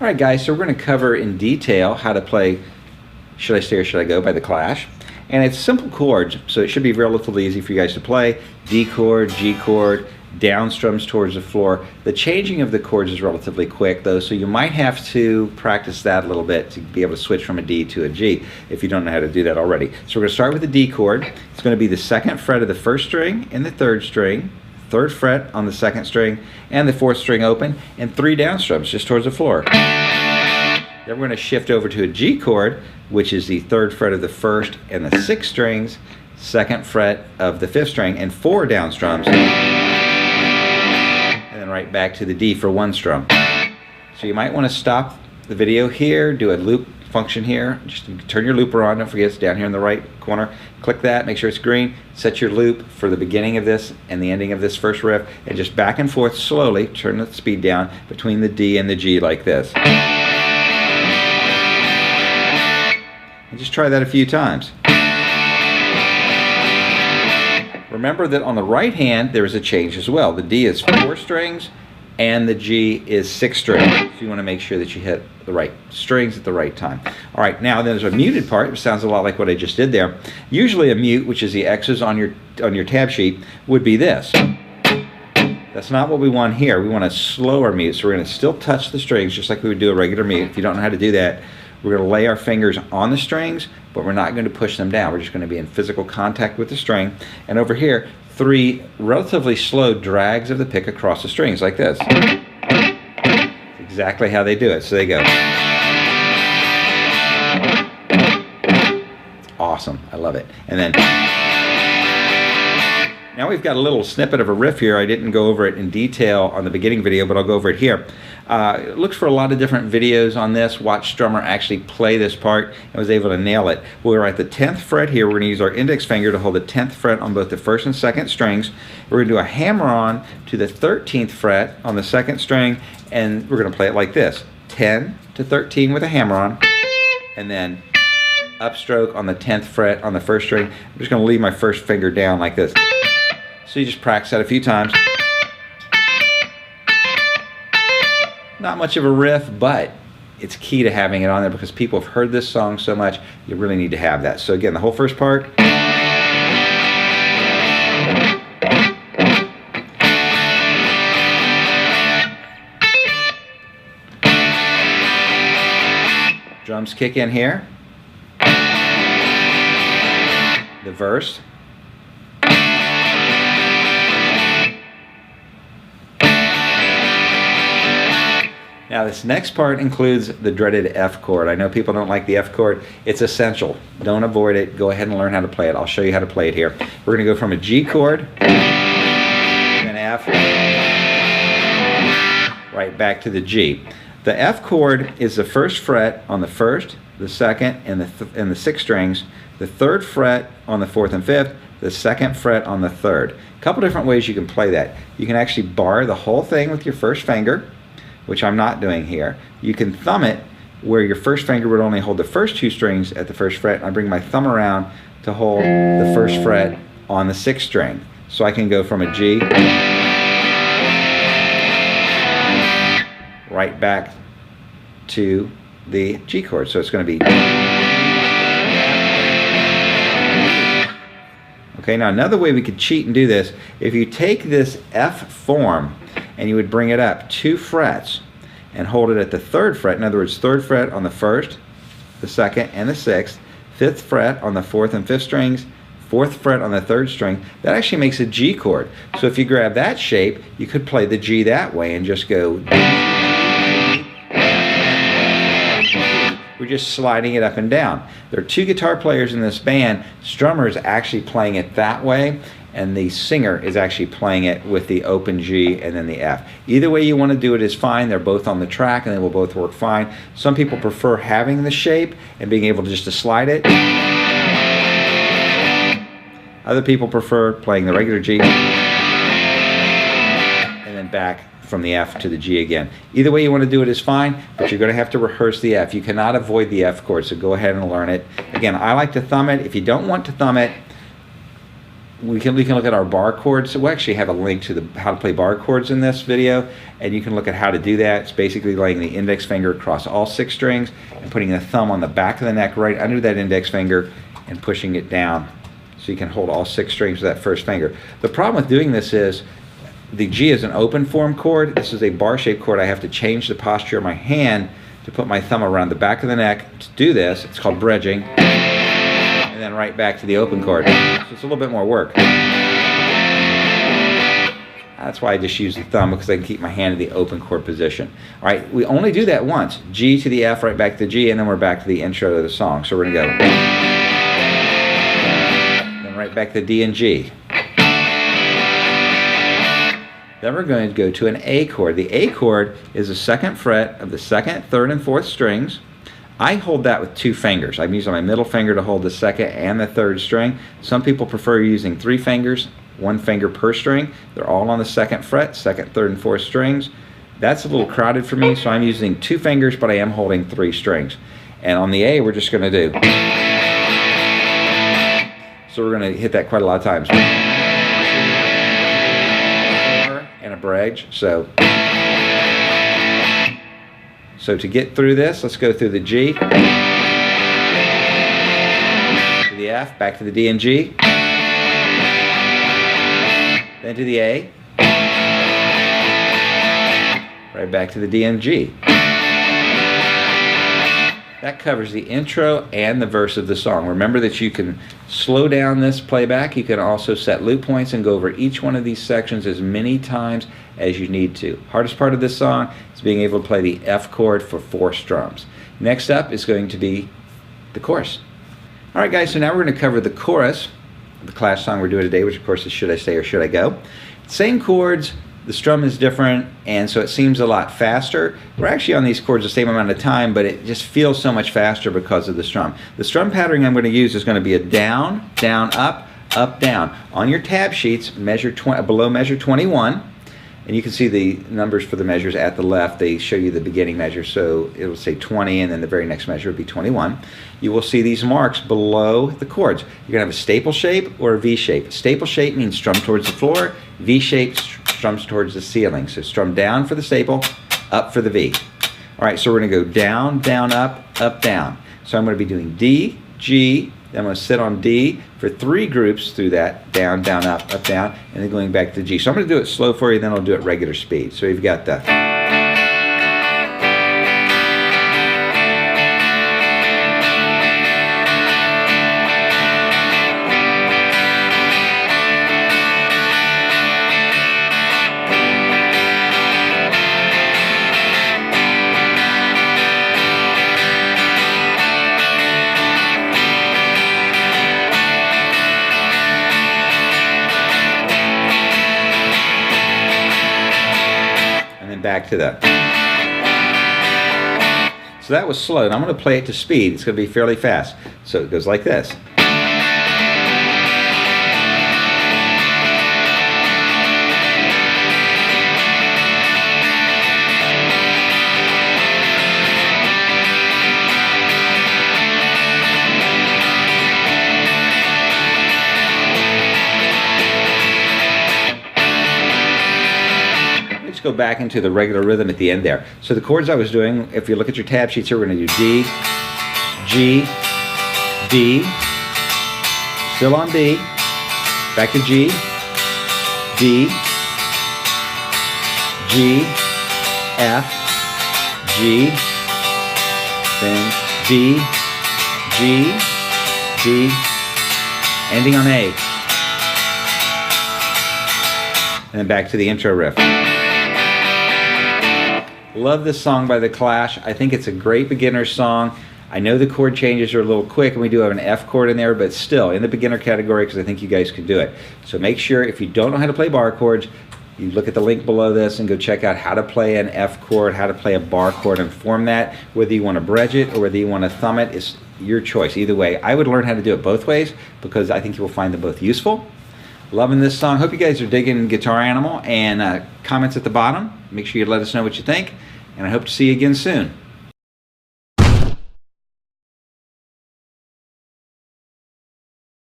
Alright guys, so we're going to cover in detail how to play Should I Stay or Should I Go by The Clash. And it's simple chords, so it should be relatively easy for you guys to play. D chord, G chord, down strums towards the floor. The changing of the chords is relatively quick though, so you might have to practice that a little bit to be able to switch from a D to a G if you don't know how to do that already. So we're going to start with the D chord. It's going to be the second fret of the first string and the third string, third fret on the second string, and the fourth string open, and 3 down strums just towards the floor. Then we're going to shift over to a G chord, which is the third fret of the first and the sixth strings, second fret of the fifth string, and 4 down strums, and then right back to the D for 1 strum. So you might want to stop the video here, do a loop function here, just turn your looper on, don't forget it's down here in the right corner, click that, make sure it's green, set your loop for the beginning of this and the ending of this first riff, and just back and forth slowly, turn the speed down between the D and the G like this. And just try that a few times. Remember that on the right hand there is a change as well. The D is 4 strings and the G is 6 strings. So you want to make sure that you hit the right strings at the right time. Alright, now there's a muted part, which sounds a lot like what I just did there. Usually a mute, which is the X's on your tab sheet, would be this. That's not what we want here. We want a slower mute, so we're going to still touch the strings just like we would do a regular mute. If you don't know how to do that, we're going to lay our fingers on the strings, but we're not going to push them down. We're just going to be in physical contact with the string. And over here, 3 relatively slow drags of the pick across the strings like this. That's exactly how they do it. So they go. It's awesome. I love it. And then now we've got a little snippet of a riff here. I didn't go over it in detail on the beginning video, but I'll go over it here. Look for a lot of different videos on this. Watch Strummer actually play this part and was able to nail it. We're at the 10th fret here. We're going to use our index finger to hold the 10th fret on both the first and second strings. We're going to do a hammer-on to the 13th fret on the second string, and we're going to play it like this. 10 to 13 with a hammer-on, and then upstroke on the 10th fret on the first string. I'm just going to leave my first finger down like this. So you just practice that a few times. Not much of a riff, but it's key to having it on there because people have heard this song so much, you really need to have that. So again, the whole first part. Drums kick in here. The verse. Now this next part includes the dreaded F chord. I know people don't like the F chord. It's essential. Don't avoid it. Go ahead and learn how to play it. I'll show you how to play it here. We're going to go from a G chord, then F, right back to the G. The F chord is the first fret on the first, the second, and the sixth strings, the third fret on the fourth and fifth, the second fret on the third. A couple different ways you can play that. You can actually bar the whole thing with your first finger, which I'm not doing here. You can thumb it where your first finger would only hold the first 2 strings at the first fret, and I bring my thumb around to hold the first fret on the 6th string. So I can go from a G right back to the G chord. So it's going to be. Okay, now another way we could cheat and do this, if you take this F form and you would bring it up 2 frets and hold it at the 3rd fret. In other words, 3rd fret on the 1st, the 2nd, and the 6th, 5th fret on the 4th and 5th strings, 4th fret on the 3rd string. That actually makes a G chord. So if you grab that shape, you could play the G that way and just go. We're just sliding it up and down. There are 2 guitar players in this band. Strummer is actually playing it that way, and the singer is actually playing it with the open G and then the F. Either way you want to do it is fine. They're both on the track and they will both work fine. Some people prefer having the shape and being able to just to slide it. Other people prefer playing the regular G and then back from the F to the G again. Either way you want to do it is fine, but you're going to have to rehearse the F. You cannot avoid the F chord, so go ahead and learn it. Again, I like to thumb it. If you don't want to thumb it, we can look at our bar chords. So we'll actually have a link to the how to play bar chords in this video, and you can look at how to do that. It's basically laying the index finger across all 6 strings and putting the thumb on the back of the neck right under that index finger and pushing it down so you can hold all 6 strings with that first finger. The problem with doing this is the G is an open form chord. This is a bar shaped chord. I have to change the posture of my hand to put my thumb around the back of the neck to do this. It's called bridging. And then right back to the open chord. So it's a little bit more work. That's why I just use the thumb, because I can keep my hand in the open chord position. All right, we only do that once. G to the F, right back to the G, and then we're back to the intro of the song. So we're gonna go. Then right back to D and G. Then we're going to go to an A chord. The A chord is the 2nd fret of the 2nd, 3rd, and 4th strings. I hold that with 2 fingers. I'm using my middle finger to hold the 2nd and the 3rd string. Some people prefer using 3 fingers, 1 finger per string. They're all on the 2nd fret, 2nd, 3rd, and 4th strings. That's a little crowded for me, so I'm using 2 fingers, but I am holding 3 strings. And on the A, we're just going to do. So we're going to hit that quite a lot of times. And a bridge. So to get through this, let's go through the G, to the F, back to the D and G, then to the A, right back to the D and G. That covers the intro and the verse of the song. Remember that you can slow down this playback. You can also set loop points and go over each one of these sections as many times as you need to. Hardest part of this song is being able to play the F chord for 4 strums. Next up is going to be the chorus. All right, guys, so now we're going to cover the chorus of the Clash song we're doing today, which of course is Should I Stay or Should I Go? Same chords. The strum is different, and so it seems a lot faster. We're actually on these chords the same amount of time, but it just feels so much faster because of the strum. The strum patterning I'm going to use is going to be a down, down, up, up, down. On your tab sheets, below measure 21, and you can see the numbers for the measures at the left. They show you the beginning measure, so it'll say 20, and then the very next measure would be 21. You will see these marks below the chords. You're going to have a staple shape or a V shape. Staple shape means strum towards the floor. V shape strums towards the ceiling. So strum down for the staple, up for the V. All right, so we're going to go down, down, up, down. So I'm going to be doing D, G, then I'm going to sit on D for 3 groups through that, down, down, up, down, and then going back to G. So I'm going to do it slow for you, then I'll do it regular speed. So you've got the. Back to that. So that was slow, and I'm going to play it to speed. It's going to be fairly fast. So it goes like this. Go back into the regular rhythm at the end there. So the chords I was doing, if you look at your tab sheets here, we're going to do D, G, D, still on D, back to G, D, G, F, G, then D, G, D, ending on A, and then back to the intro riff. Love this song by The Clash. I think it's a great beginner song. I know the chord changes are a little quick, and we do have an F chord in there, but still in the beginner category, because I think you guys can do it. So make sure, if you don't know how to play bar chords, you look at the link below this and go check out how to play an F chord, how to play a bar chord, and form that. Whether you want to bridge it or whether you want to thumb it, is your choice. Either way, I would learn how to do it both ways, because I think you will find them both useful. Loving this song. Hope you guys are digging Guitar Animal, and comments at the bottom. Make sure you let us know what you think, and I hope to see you again soon.